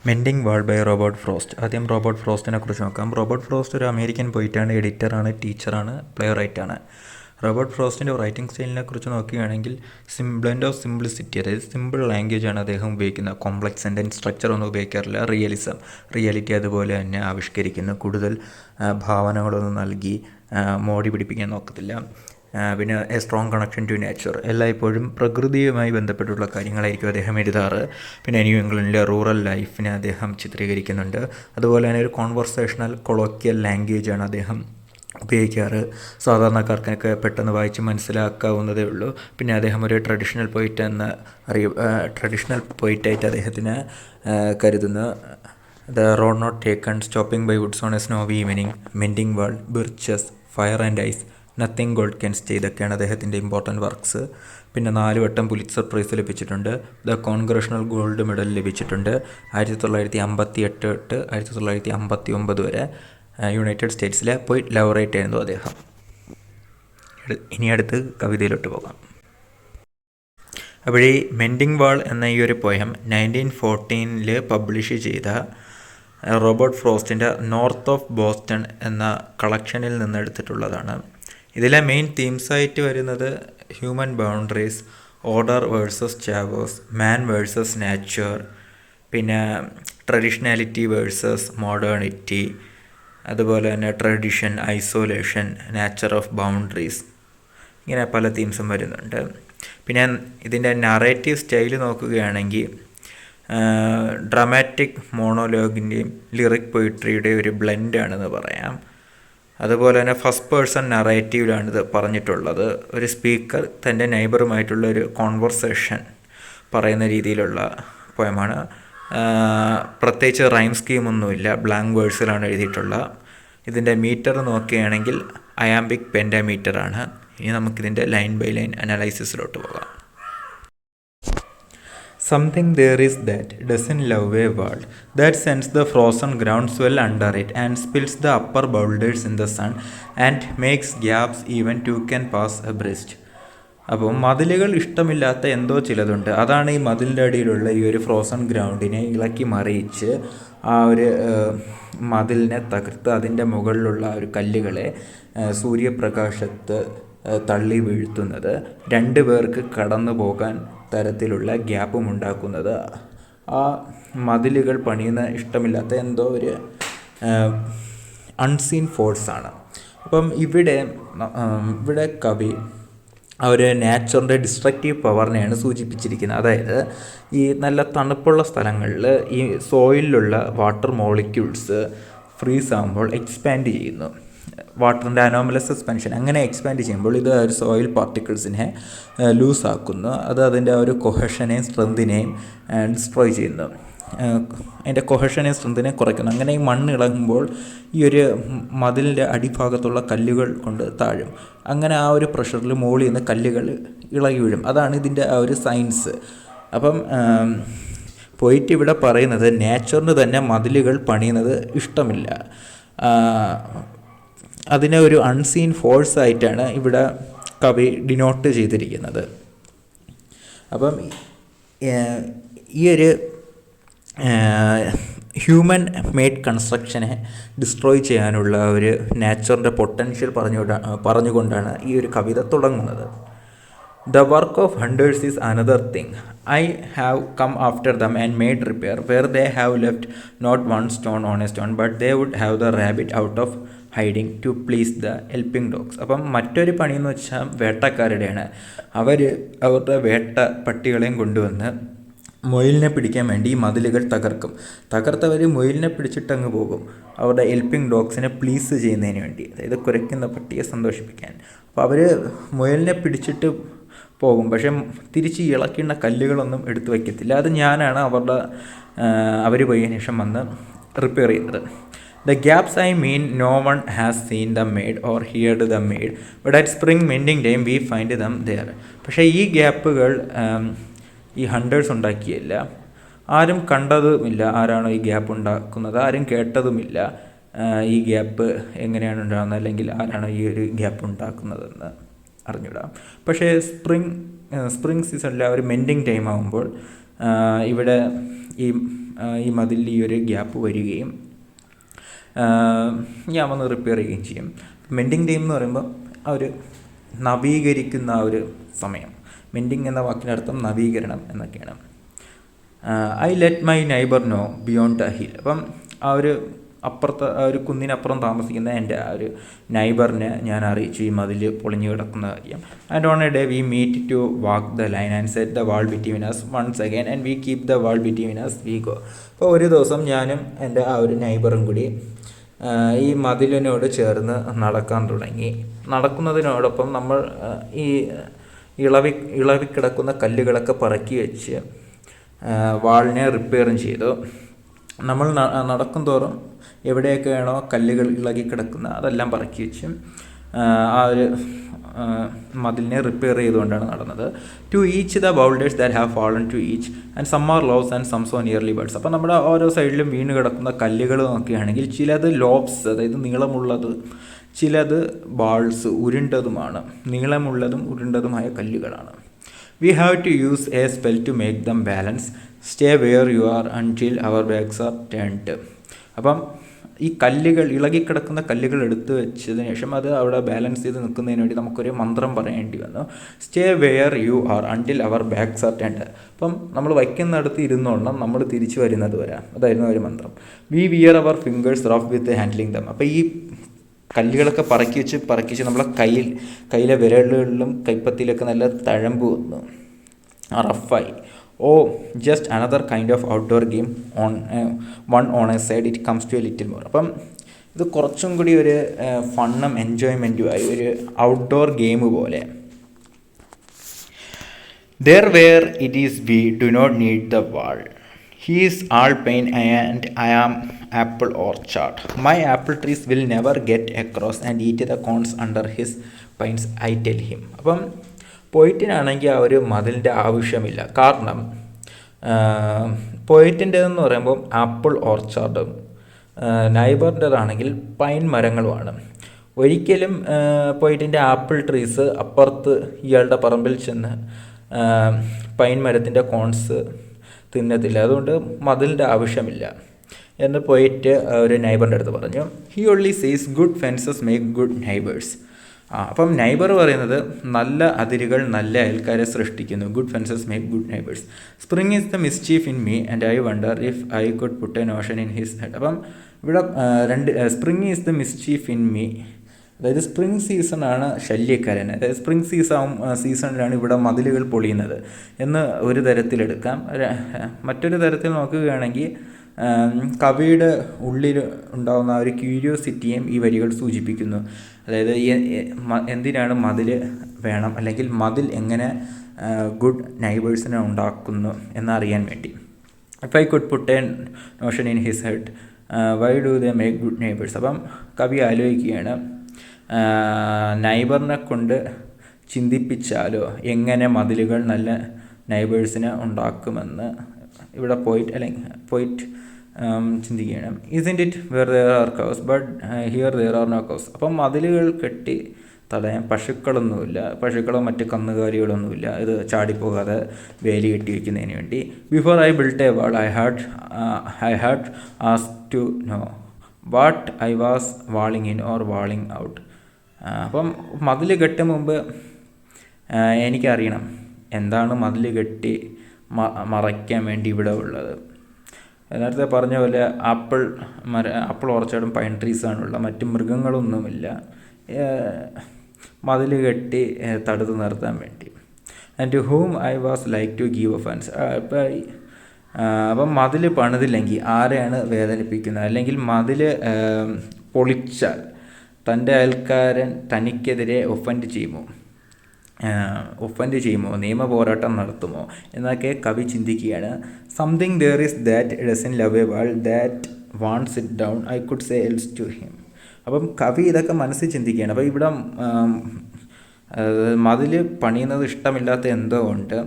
Mending wall by Robert Frost. ആദ്യം Robert ഫ്രോസ്റ്റിനെ കുറിച്ച് നോക്കാം. റോബർട്ട് ഫ്രോസ്റ്റ് ഒരു അമേരിക്കൻ പോയിറ്റാണ്, എഡിറ്ററാണ്, ടീച്ചറാണ്, പ്ലേ റൈറ്റാണ്. റോബർട്ട് ഫ്രോസ്റ്റിൻ്റെ റൈറ്റിംഗ് സ്റ്റൈലിനെ കുറിച്ച് നോക്കുകയാണെങ്കിൽ ബ്ലെൻഡ് ഓഫ് സിംപ്ലിസിറ്റി, അതായത് സിമ്പിൾ ലാംഗ്വേജ് ആണ് അദ്ദേഹം ഉപയോഗിക്കുന്നത്. കോംപ്ലക്സ് സെൻറ്റൻസ് സ്ട്രക്ചർ ഒന്നും ഉപയോഗിക്കാറില്ല. റിയാലിറ്റി അതുപോലെ തന്നെ ആവിഷ്കരിക്കുന്നു. കൂടുതൽ ഭാവനകളൊന്നും നൽകി മോടി പിടിപ്പിക്കാൻ നോക്കത്തില്ല. പിന്നെ a strong connection to nature, എല്ലായ്പ്പോഴും പ്രകൃതിയുമായി ബന്ധപ്പെട്ടുള്ള കാര്യങ്ങളായിരിക്കും അദ്ദേഹം എഴുതാറ്. പിന്നെ ന്യൂ ഇംഗ്ലണ്ടിലെ റൂറൽ ലൈഫിനെ അദ്ദേഹം ചിത്രീകരിക്കുന്നുണ്ട്. അതുപോലെ തന്നെ ഒരു കോൺവെർസേഷണൽ കൊളോക്കിയൽ ലാംഗ്വേജാണ് അദ്ദേഹം ഉപയോഗിക്കാറ്. സാധാരണക്കാർക്കൊക്കെ പെട്ടെന്ന് വായിച്ച് മനസ്സിലാക്കാവുന്നതേ ഉള്ളൂ. പിന്നെ അദ്ദേഹം ഒരു ട്രഡീഷണൽ പോയിറ്റായിട്ട് അദ്ദേഹത്തിന് കരുതുന്നു. The road not taken, stopping by woods on a snowy evening, mending wall, birches, fire and ice, nothing gold can stay, ഇതൊക്കെയാണ് അദ്ദേഹത്തിൻ്റെ ഇമ്പോർട്ടൻറ്റ് വർക്ക്സ്. പിന്നെ 4 വട്ടം പുലിറ്റ്സർ പ്രൈസ് ലഭിച്ചിട്ടുണ്ട്. ദ കോൺഗ്രഷണൽ ഗോൾഡ് മെഡൽ ലഭിച്ചിട്ടുണ്ട്. 1958 തൊട്ട് 1959 വരെ യുണൈറ്റഡ് സ്റ്റേറ്റ്സിലെ പോയിറ്റ് ലൗറേറ്റ് ആയിരുന്നു അദ്ദേഹം. ഇനി അടുത്ത് കവിതയിലോട്ട് പോകാം. അപ്പോൾ ഈ മെൻഡിങ് വാൾ എന്ന ഈ ഒരു പോയം 1914 പബ്ലിഷ് ചെയ്ത റോബർട്ട് ഫ്രോസ്റ്റിൻ്റെ നോർത്ത് ഓഫ് ബോസ്റ്റൺ എന്ന കളക്ഷനിൽ നിന്ന് എടുത്തിട്ടുള്ളതാണ്. ഇതിലെ മെയിൻ തീംസായിട്ട് വരുന്നത് ഹ്യൂമൻ ബൗണ്ടറീസ്, ഓർഡർ വേഴ്സസ് ചാവേഴ്സ്, മാൻ വേഴ്സസ് നാച്ചർ, പിന്നെ ട്രഡീഷണാലിറ്റി വേഴ്സസ് മോഡേണിറ്റി, അതുപോലെ തന്നെ tradition, isolation, nature of boundaries, ഇങ്ങനെ പല തീംസും വരുന്നുണ്ട്. പിന്നെ ഇതിൻ്റെ നറേറ്റീവ് സ്റ്റൈൽ നോക്കുകയാണെങ്കിൽ ഡ്രാമാറ്റിക് മോണോലോഗിൻ്റെയും ലിറിക് പൊയിട്രിയുടെ ഒരു ബ്ലെൻഡാണെന്ന് പറയാം. അതുപോലെ തന്നെ ഫസ്റ്റ് പേഴ്സൺ നറേറ്റീവിലാണിത് പറഞ്ഞിട്ടുള്ളത്. ഒരു സ്പീക്കർ തൻ്റെ നെയ്ബറുമായിട്ടുള്ള ഒരു കോൺവെർസേഷൻ പറയുന്ന രീതിയിലുള്ള പോയമാണ്. പ്രത്യേകിച്ച് റൈം സ്കീമൊന്നുമില്ല, ബ്ലാങ്ക് വേഴ്സിലാണ് എഴുതിയിട്ടുള്ളത്. ഇതിൻ്റെ മീറ്റർ നോക്കുകയാണെങ്കിൽ അയാംബിക് പെൻറ്റാമീറ്ററാണ്. ഇനി നമുക്കിതിൻ്റെ ലൈൻ ബൈ ലൈൻ അനാലൈസിസിലോട്ട് പോകാം. Something there is that doesn't love a world, that sends the frozen groundswell under it and spills the upper boulders in the sun and makes gaps even two can pass abreast. അപ്പോൾ മതിലുകൾ ഇഷ്ടമില്ലാത്ത എന്തോ ചിലതുണ്ട്. അതാണ് ഈ മതിലിൻ്റെ അടിയിലുള്ള ഈ ഒരു frozen ഗ്രൗണ്ടിനെ ഇളക്കി മറിയിച്ച് ആ ഒരു മതിലിനെ തകർത്ത് അതിൻ്റെ മുകളിലുള്ള ഒരു കല്ലുകളെ സൂര്യപ്രകാശത്ത് തള്ളി വീഴ്ത്തുന്നത്, 2 പേർക്ക് കടന്നു പോകാൻ തരത്തിലുള്ള ഗ്യാപ്പും ഉണ്ടാക്കുന്നത്. ആ മതിലുകൾ പണിയുന്ന ഇഷ്ടമില്ലാത്ത എന്തോ ഒരു അൺസീൻ ഫോഴ്സാണ്. അപ്പം ഇവിടെ കവി ആ ഒരു നാച്ചറിൻ്റെ ഡിസ്ട്രക്റ്റീവ് പവറിനെയാണ് സൂചിപ്പിച്ചിരിക്കുന്നത്. അതായത് ഈ നല്ല തണുപ്പുള്ള സ്ഥലങ്ങളിൽ ഈ സോയിലിലുള്ള വാട്ടർ മോളിക്യൂൾസ് ഫ്രീസ് ആകുമ്പോൾ എക്സ്പാൻഡ് ചെയ്യുന്നു. വാട്ടറിൻ്റെ അനോമലസ് സസ്പെൻഷൻ അങ്ങനെ എക്സ്പാൻഡ് ചെയ്യുമ്പോൾ ഇത് ഒരു സോയിൽ പാർട്ടിക്കിൾസിനെ ലൂസാക്കുന്നു. അത് അതിൻ്റെ ആ ഒരു കൊഹഷനെയും സ്ട്രെങ്തിനെയും ഡിസ്ട്രോയ് ചെയ്യുന്നു. അതിൻ്റെ കൊഹഷനെയും സ്ട്രെങ്തിനെയും കുറയ്ക്കുന്നു. അങ്ങനെ ഈ മണ്ണ് ഇളകുമ്പോൾ ഈ ഒരു മതിലിൻ്റെ അടിഭാഗത്തുള്ള കല്ലുകൾ കൊണ്ട് താഴും. അങ്ങനെ ആ ഒരു പ്രഷറിൽ മുകളിൽ നിന്ന് കല്ലുകൾ ഇളകി വീഴും. അതാണ് ഇതിൻ്റെ ആ ഒരു സയൻസ്. അപ്പം പോയിട്ട് ഇവിടെ പറയുന്നത് നേച്ചറിന് തന്നെ മതിലുകൾ പണിയുന്നത് ഇഷ്ടമില്ല. അതിനെ ഒരു അൺസീൻ ഫോഴ്സ് ആയിട്ടാണ് ഇവിടെ കവി ഡിനോട്ട് ചെയ്തിരിക്കുന്നത്. അപ്പം ഈ ഒരു ഹ്യൂമൻ മെയ്ഡ് കൺസ്ട്രക്ഷനെ ഡിസ്ട്രോയ് ചെയ്യാനുള്ള ഒരു നാച്ചറിൻ്റെ പൊട്ടൻഷ്യൽ പറഞ്ഞുകൊണ്ടാണ് ഈ ഒരു കവിത തുടങ്ങുന്നത്. The work of hunters is another thing. I have come after them and made repair where they have left not one stone on a stone, but they would have the rabbit out of hiding to please the helping dogs. അപ്പം മറ്റൊരു പണിയെന്ന് വെച്ചാൽ വേട്ടക്കാരുടെയാണ്. അവരുടെ വേട്ട പട്ടികളെയും കൊണ്ടുവന്ന് മുയലിനെ പിടിക്കാൻ വേണ്ടി ഈ മതിലുകൾ തകർത്തവർ മുയലിനെ പിടിച്ചിട്ടങ്ങ് പോകും, അവരുടെ ഹെൽപ്പിംഗ് ഡോഗ്സിനെ പ്ലീസ് ചെയ്യുന്നതിന് വേണ്ടി, അതായത് കുരയ്ക്കുന്ന പട്ടിയെ സന്തോഷിപ്പിക്കാൻ. അപ്പോൾ അവർ മുയലിനെ പിടിച്ചിട്ട് പോകും, പക്ഷേ തിരിച്ച് ഇളക്കേണ്ട കല്ലുകളൊന്നും എടുത്തു വയ്ക്കത്തില്ല. അത് ഞാനാണ് അവർ പോയതിനു ശേഷം വന്ന് റിപ്പയർ ചെയ്യുന്നത്. The gaps I mean, no one has seen them made or heard them made, but at spring mending time we find them there. പക്ഷേ ഈ ഗ്യാപ്പുകൾ ഈ ഹണ്ടേഴ്സ് ഉണ്ടാക്കിയില്ല, ആരും കണ്ടതുമില്ല. ആരാണോ ഈ ഗ്യാപ്പ് ഉണ്ടാക്കുന്നത് ആരും കേട്ടതുമില്ല. ഈ ഗ്യാപ്പ് എങ്ങനെയാണ് ഉണ്ടാകുന്നത്, അല്ലെങ്കിൽ ആരാണോ ഈ ഒരു ഗ്യാപ്പ് ഉണ്ടാക്കുന്നതെന്ന് അറിഞ്ഞിടാം. പക്ഷേ സ്പ്രിങ് സീസണിൽ ഒരു മെൻഡിങ് ടൈം ആകുമ്പോൾ ഇവിടെ ഈ ഈ മതിലിൽ ഈ ഒരു ഗ്യാപ്പ് വരികയും ഞാൻ വന്ന് റിപ്പയർ ചെയ്യുകയും ചെയ്യും. മെൻഡിങ് ടൈം എന്ന് പറയുമ്പോൾ ആ ഒരു നവീകരിക്കുന്ന ആ ഒരു സമയം. മെൻഡിങ് എന്ന വാക്കിനർത്ഥം നവീകരണം എന്നൊക്കെയാണ്. I let my neighbour know beyond the hill. അപ്പം ആ ഒരു അപ്പുറത്ത് ആ ഒരു കുന്നിനപ്പുറം താമസിക്കുന്ന എൻ്റെ ആ ഒരു നൈബറിനെ ഞാൻ അറിയിച്ചു ഈ മതിൽ പൊളിഞ്ഞു കിടക്കുന്ന കാര്യം. And on a day we meet to walk the line and set the wall between us once again and we keep the wall between us we go. അപ്പോൾ ഒരു ദിവസം ഞാനും എൻ്റെ ആ ഒരു നൈബറും കൂടി ഈ മതിലിനോട് ചേർന്ന് നടക്കാൻ തുടങ്ങി. നടക്കുന്നതിനോടൊപ്പം നമ്മൾ ഈ ഇളവിക്കിടക്കുന്ന കല്ലുകളൊക്കെ പറക്കി വെച്ച് വാളിനെ റിപ്പയറും ചെയ്തു. നമ്മൾ നടക്കും തോറും എവിടെയൊക്കെയാണോ കല്ലുകൾ ഇളകിക്കിടക്കുന്ന അതെല്ലാം പറക്കി വെച്ച് ആ ഒരു മതിലിനെ റിപ്പയർ ചെയ്തുകൊണ്ടാണ് നടന്നത്. To each the boulders that have fallen to each and some are loaves and some so nearly birds. അപ്പോൾ നമ്മുടെ ഓരോ സൈഡിലും വീണ് കിടക്കുന്ന കല്ലുകൾ നോക്കുകയാണെങ്കിൽ ചിലത് ലോബ്സ്, അതായത് നീളമുള്ളത്, ചിലത് ബാൾസ്, ഉരുണ്ടതുമാണ്. നീളമുള്ളതും ഉരുണ്ടതുമായ കല്ലുകളാണ്. We have to use a spell to make them balance. Stay where you are until our backs are turned. അപ്പം ഈ കല്ലുകൾ, ഇളകിക്കിടക്കുന്ന കല്ലുകൾ എടുത്തു വെച്ചതിന് ശേഷം അത് അവിടെ ബാലൻസ് ചെയ്ത് നിൽക്കുന്നതിന് വേണ്ടി നമുക്കൊരു മന്ത്രം പറയേണ്ടി വന്നു. Stay where you are until our backs are turned. അപ്പം നമ്മൾ വയ്ക്കുന്നിടത്ത് ഇരുന്നോളണം, നമ്മൾ തിരിച്ചു വരുന്നത് വരെ. അതായിരുന്നു ഒരു മന്ത്രം. വി വിയർ അവർ ഫിംഗേഴ്സ് റഫ് വിത്ത് ഹാൻഡ്ലിങ് ദം. അപ്പോൾ ഈ കല്ലുകളൊക്കെ പറക്കി വെച്ച് നമ്മളെ കയ്യിലെ വിരലുകളിലും കൈപ്പത്തിയിലൊക്കെ നല്ല തഴമ്പ് വന്നു, റഫായി. Oh just another kind of outdoor game on a side it comes to a little more. അപ്പം ഇത് കുറച്ചും കൂടി ഒരു ഫണ്ണും എൻജോയ്മെൻറ്റും ആയി, ഒരു ഔട്ട്ഡോർ ഗെയിം പോലെ. There where it is we do not need the wall. He is Alpine and I am apple orchard. My apple trees will never get across and eat the cones under his pines, I tell him. അപ്പം പോയിറ്റിനാണെങ്കിൽ ആ ഒരു മതിലിൻ്റെ ആവശ്യമില്ല. കാരണം പോയിറ്റിൻ്റെതെന്ന് പറയുമ്പോൾ apple ഓർച്ചാർഡും നൈബറിൻ്റെതാണെങ്കിൽ pine മരങ്ങളുമാണ്. ഒരിക്കലും പോയിറ്റിൻ്റെ apple trees അപ്പുറത്ത് ഇയാളുടെ പറമ്പിൽ ചെന്ന് പൈൻ മരത്തിൻ്റെ കോൺസ് തിന്നത്തില്ല. അതുകൊണ്ട് മതിലിൻ്റെ ആവശ്യമില്ല എന്ന് പോയിട്ട് ഒരു നൈബറിൻ്റെ അടുത്ത് പറഞ്ഞു. He only says good fences make good neighbours. അപ്പം നൈബർ പറയുന്നത് നല്ല അതിരുകൾ നല്ല അയൽക്കാരെ സൃഷ്ടിക്കുന്നു. Good fences make good neighbours. Spring is the mischief in me and I wonder if I could put a notion in his head. അപ്പം ഇവിടെ spring is the mischief in me, അതായത് സ്പ്രിങ് സീസണാണ് ശല്യക്കാരൻ. അതായത് സ്പ്രിങ് സീസണിലാണ് ഇവിടെ മതിലുകൾ പൊളിയുന്നത് എന്ന് ഒരു തരത്തിലെടുക്കാം. മറ്റൊരു തരത്തിൽ നോക്കുകയാണെങ്കിൽ കവിയുടെ ഉള്ളിൽ ഉണ്ടാകുന്ന ഒരു ക്യൂരിയോസിറ്റിയും ഈ വരികൾ സൂചിപ്പിക്കുന്നു. അതായത് എന്തിനാണ് മതിൽ വേണം, അല്ലെങ്കിൽ മതിൽ എങ്ങനെ ഗുഡ് നൈബേഴ്സിനെ ഉണ്ടാക്കുന്നു എന്നറിയാൻ വേണ്ടി. If I could put a notion in his head why do they make good neighbours. അപ്പം കവി ആലോചിക്കുകയാണ്, നൈബറിനെ കൊണ്ട് ചിന്തിപ്പിച്ചാലോ എങ്ങനെ മതിലുകൾ നല്ല നൈബേഴ്സിനെ ഉണ്ടാക്കുമെന്ന് ഇവിടെ പോയിറ്റ് ചിന്തിക്കുകയാണ്. Isn't it where there are cows but here there are no cows. അപ്പം മതിലുകൾ കെട്ടി തടയാൻ പശുക്കളൊന്നുമില്ല, പശുക്കളോ മറ്റ് കന്നുകാലികളൊന്നുമില്ല ഇത് ചാടിപ്പോകാതെ വേലി കെട്ടി വയ്ക്കുന്നതിന് വേണ്ടി. Before I built a wall I had ask to know what I was walling in or walling out. അപ്പം മതിൽ കെട്ടും മുമ്പ് എനിക്കറിയണം എന്താണ് മതിൽ കെട്ടി മറയ്ക്കാൻ വേണ്ടി ഇവിടെ ഉള്ളത്. നേരത്തെ പറഞ്ഞ പോലെ ആപ്പിൾ ഓർച്ചാർഡും പൈൻ ട്രീസാണുള്ള, മറ്റ് മൃഗങ്ങളൊന്നുമില്ല മതിൽ കെട്ടി തടുത്ത് നിർത്താൻ വേണ്ടി. And to whom I was like to give offence. അപ്പം മതിൽ പണിതില്ലെങ്കിൽ ആരെയാണ് വേദനിപ്പിക്കുന്നത്, അല്ലെങ്കിൽ മതിൽ പൊളിച്ചാൽ തൻ്റെ അയൽക്കാരൻ തനിക്കെതിരെ ഒഫൻഡ് ചെയ്യുമോ, നിയമ പോരാട്ടം നടത്തുമോ എന്നൊക്കെ കവി ചിന്തിക്കുകയാണ്. Something there is that doesn't love a wall that wants it down I could say elves to him. അപ്പം കവി ഇതൊക്കെ മനസ്സിൽ ചിന്തിക്കുകയാണ്. അപ്പോൾ ഇവിടെ മതിൽ പണിയുന്നത് ഇഷ്ടമില്ലാത്ത എന്തോ ഉണ്ട്.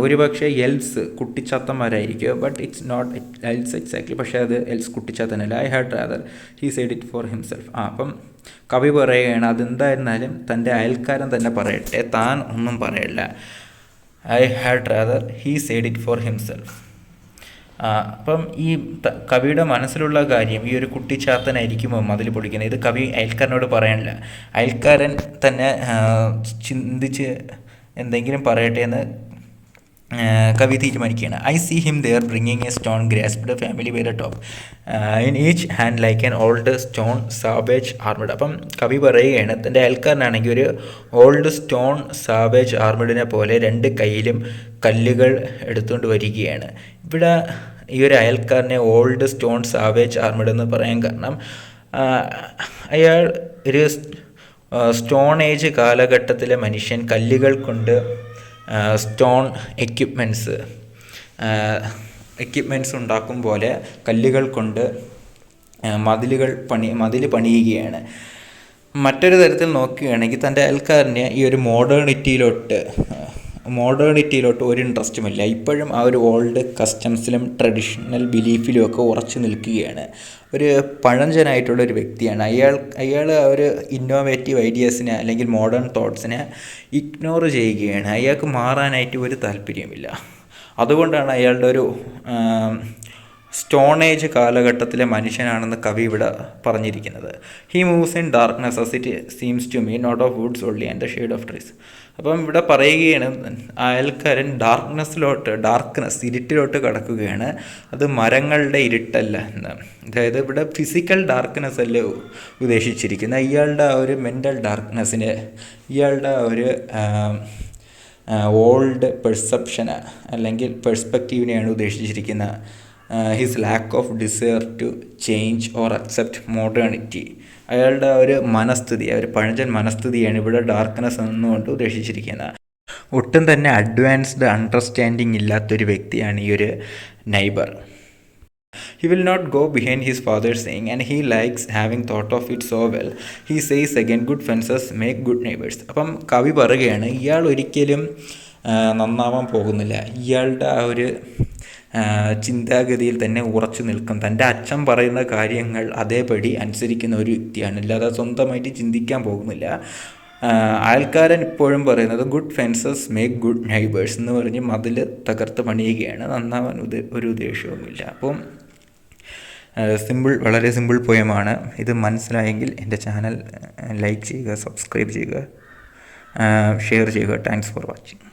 ഒരുപക്ഷെ എൽസ് കുട്ടിച്ചാത്തന്മാരായിരിക്കും, but it's not elves exactly. പക്ഷേ അത് എൽസ് കുട്ടിച്ചാത്തനല്ല. I had rather he said it for himself. അപ്പം കവി പറയുകയാണ് അതെന്തായിരുന്നാലും തൻ്റെ അയൽക്കാരൻ തന്നെ പറയട്ടെ, താൻ ഒന്നും പറയില്ല. I had rather he said it for himself. അപ്പം ഈ കവിയുടെ മനസ്സിലുള്ള കാര്യം ഈ ഒരു കുട്ടിച്ചാത്തനായിരിക്കുമോ മതിൽ പൊളിക്കുന്നത്, ഇത് കവി അയൽക്കാരനോട് പറയാനില്ല. അയൽക്കാരൻ തന്നെ ചിന്തിച്ച് എന്തെങ്കിലും പറയട്ടെ എന്ന് കവി തീരുമാനിക്കുകയാണ്. I see him there bringing a stone grasped firmly by the top in each hand like an old stone savage armed. അപ്പം കവി പറയുകയാണ് തൻ്റെ അയൽക്കാരനാണെങ്കിൽ ഒരു ഓൾഡ് സ്റ്റോൺ സാവേജ് ആർമഡിനെ പോലെ 2 കയ്യിലും കല്ലുകൾ എടുത്തുകൊണ്ട് വരികയാണ്. ഇവിടെ ഈ ഒരു അയൽക്കാരനെ ഓൾഡ് സ്റ്റോൺ സാവേജ് ആർമഡ് എന്ന് പറയാൻ കാരണം അയാൾ ഒരു സ്റ്റോൺ ഏജ് കാലഘട്ടത്തിലെ മനുഷ്യൻ കല്ലുകൾ കൊണ്ട് സ്റ്റോൺ എക്യുപ്മെൻറ്റ്സ് ഉണ്ടാക്കും പോലെ കല്ലുകൾ കൊണ്ട് മതിൽ പണിയുകയാണ്. മറ്റൊരു തരത്തിൽ നോക്കുകയാണെങ്കിൽ തൻ്റെ അയൽക്കാരന് ഈ ഒരു മോഡേണിറ്റിയിലോട്ട് ഒരു ഇൻട്രസ്റ്റുമില്ല. ഇപ്പോഴും ആ ഒരു ഓൾഡ് കസ്റ്റംസിലും ട്രഡീഷണൽ ബിലീഫിലും ഒക്കെ ഉറച്ചു നിൽക്കുകയാണ്. ഒരു പഴഞ്ചനായിട്ടുള്ളൊരു വ്യക്തിയാണ് അയാൾ ആ ഒരു ഇന്നോവേറ്റീവ് ഐഡിയാസിനെ അല്ലെങ്കിൽ മോഡേൺ തോട്ട്സിനെ ഇഗ്നോർ ചെയ്യുകയാണ്. അയാൾക്ക് മാറാനായിട്ട് ഒരു താല്പര്യമില്ല. അതുകൊണ്ടാണ് അയാളുടെ ഒരു സ്റ്റോൺ ഏജ് കാലഘട്ടത്തിലെ മനുഷ്യനാണെന്ന് കവി ഇവിടെ പറഞ്ഞിരിക്കുന്നത്. He moves in darkness as it seems to me not of woods only and the shade of trees. അപ്പം ഇവിടെ പറയുകയാണ് അയൽക്കാരൻ ഇരുട്ടിലോട്ട് കടക്കുകയാണ്, അത് മരങ്ങളുടെ ഇരുട്ടല്ല എന്ന്. അതായത് ഇവിടെ ഫിസിക്കൽ ഡാർക്ക്നെസ് അല്ല ഉദ്ദേശിച്ചിരിക്കുന്നത്, ഇയാളുടെ ആ ഒരു മെൻ്റൽ ഡാർക്ക്നെസ്സിനെ, ഇയാളുടെ ഒരു ഓൾഡ് പെർസെപ്ഷന് അല്ലെങ്കിൽ പെർസ്പെക്റ്റീവിനെയാണ് ഉദ്ദേശിച്ചിരിക്കുന്നത്. His lack of desire to change or accept modernity. അയാളുടെ ഒരു മനസ്ഥിതി, ഒരു പഴഞ്ചൻ മനസ്ഥിതിയാണ് ഇവിടെ ഡാർക്ക്നെസ് എന്നുകൊണ്ട് ഉദ്ദേശിച്ചിരിക്കുന്നത്. ഒട്ടും തന്നെ അഡ്വാൻസ്ഡ് അണ്ടർസ്റ്റാൻഡിങ് ഇല്ലാത്തൊരു വ്യക്തിയാണ് ഈ ഒരു neighbour. He will not go behind his father's saying, and he likes having thought of it so well. He says again, good fences make good neighbors. അപ്പം കവി പറയുകയാണ് ഇയാൾ ഒരിക്കലും നന്നാവാൻ പോകുന്നില്ല. ഇയാളുടെ ആ ഒരു ചിന്താഗതിയിൽ തന്നെ ഉറച്ചു നിൽക്കും. തൻ്റെ അച്ഛൻ പറയുന്ന കാര്യങ്ങൾ അതേപടി അനുസരിക്കുന്ന ഒരു വ്യക്തിയാണ്, അല്ലാതെ സ്വന്തമായിട്ട് ചിന്തിക്കാൻ പോകുന്നില്ല. അയൽക്കാരൻ ഇപ്പോഴും പറയുന്നത് good fences make good neighbours എന്ന് പറഞ്ഞ് മതിൽ തകർത്ത് പണിയുകയാണ്, നന്നാവാൻ ഒരു ഉദ്ദേശവുമില്ല. അപ്പം വളരെ സിമ്പിൾ പോയമാണ്. ഇത് മനസ്സിലായെങ്കിൽ എൻ്റെ ചാനൽ ലൈക്ക് ചെയ്യുക, സബ്സ്ക്രൈബ് ചെയ്യുക, ഷെയർ ചെയ്യുക. Thanks for watching.